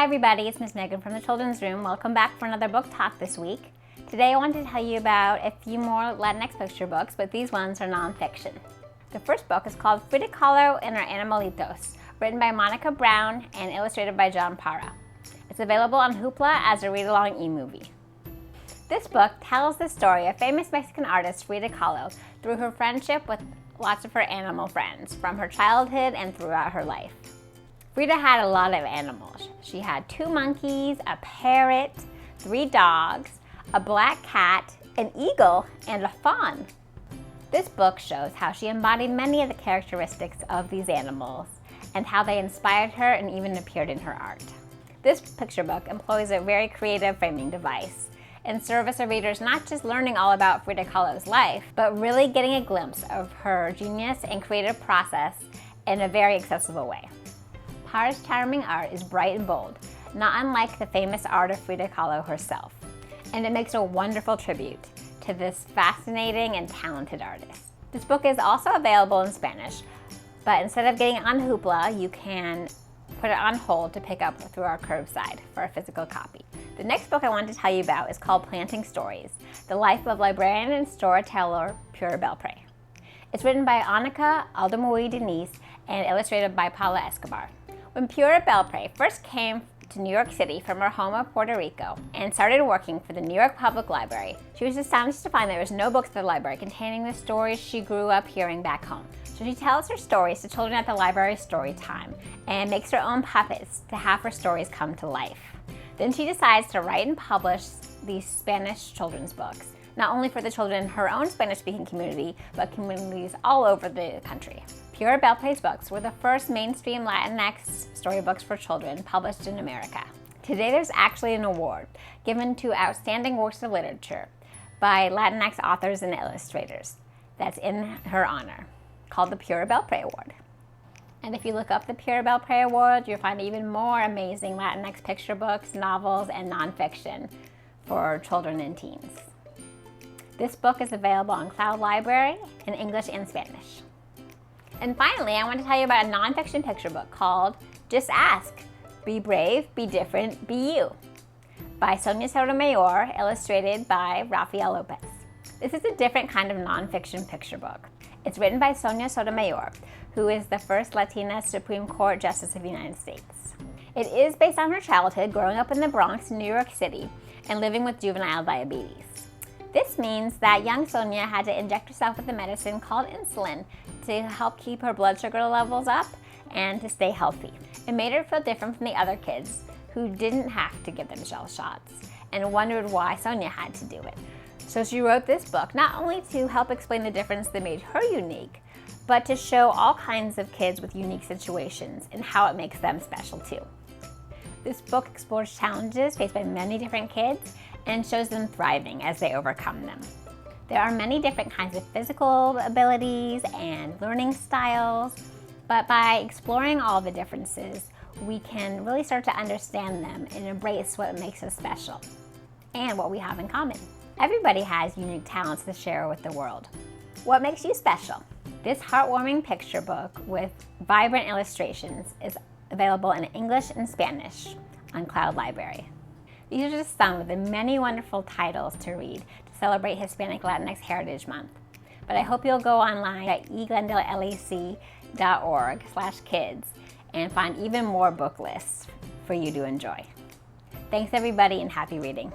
Hi everybody, it's Miss Meghan from the Children's Room. Welcome back for another book talk this week. Today I want to tell you about a few more Latinx picture books, but these ones are nonfiction. The first book is called Frida Kahlo and her Animalitos, written by Monica Brown and illustrated by John Parra. It's available on Hoopla as a read-along e-movie. This book tells the story of famous Mexican artist Frida Kahlo through her friendship with lots of her animal friends from her childhood and throughout her life. Frida had a lot of animals. She had 2 monkeys, a parrot, 3 dogs, a black cat, an eagle, and a fawn. This book shows how she embodied many of the characteristics of these animals and how they inspired her and even appeared in her art. This picture book employs a very creative framing device in service of readers not just learning all about Frida Kahlo's life, but really getting a glimpse of her genius and creative process in a very accessible way. Parra's charming art is bright and bold, not unlike the famous art of Frida Kahlo herself, and it makes a wonderful tribute to this fascinating and talented artist. This book is also available in Spanish, but instead of getting it on Hoopla, you can put it on hold to pick up through our curbside for a physical copy. The next book I want to tell you about is called Planting Stories, The Life of Librarian and Storyteller Pura Belpre. It's written by Anika, Denise, and illustrated by Paola Escobar. When Pura Belpre first came to New York City from her home of Puerto Rico and started working for the New York Public Library, she was astonished to find there was no books at the library containing the stories she grew up hearing back home. So she tells her stories to children at the library story time and makes her own puppets to have her stories come to life. Then she decides to write and publish these Spanish children's books, not only for the children in her own Spanish-speaking community, but communities all over the country. Pura Belpre's books were the first mainstream Latinx storybooks for children published in America. Today there's actually an award given to outstanding works of literature by Latinx authors and illustrators that's in her honor, called the Pura Belpre Award. And if you look up the Pura Belpre Award, you'll find even more amazing Latinx picture books, novels, and nonfiction for children and teens. This book is available on Cloud Library in English and Spanish. And finally, I want to tell you about a nonfiction picture book called Just Ask, Be Brave, Be Different, Be You, by Sonia Sotomayor, illustrated by Rafael López. This is a different kind of nonfiction picture book. It's written by Sonia Sotomayor, who is the first Latina Supreme Court Justice of the United States. It is based on her childhood growing up in the Bronx, New York City, and living with juvenile diabetes. This means that young Sonia had to inject herself with a medicine called insulin to help keep her blood sugar levels up and to stay healthy. It made her feel different from the other kids who didn't have to give themselves shots and wondered why Sonia had to do it. So she wrote this book not only to help explain the difference that made her unique, but to show all kinds of kids with unique situations and how it makes them special too. This book explores challenges faced by many different kids and shows them thriving as they overcome them. There are many different kinds of physical abilities and learning styles, but by exploring all the differences, we can really start to understand them and embrace what makes us special and what we have in common. Everybody has unique talents to share with the world. What makes you special? This heartwarming picture book with vibrant illustrations is available in English and Spanish on Cloud Library. These are just some of the many wonderful titles to read to celebrate Hispanic Latinx Heritage Month. But I hope you'll go online at eglendalelac.org/kids and find even more book lists for you to enjoy. Thanks everybody and happy reading.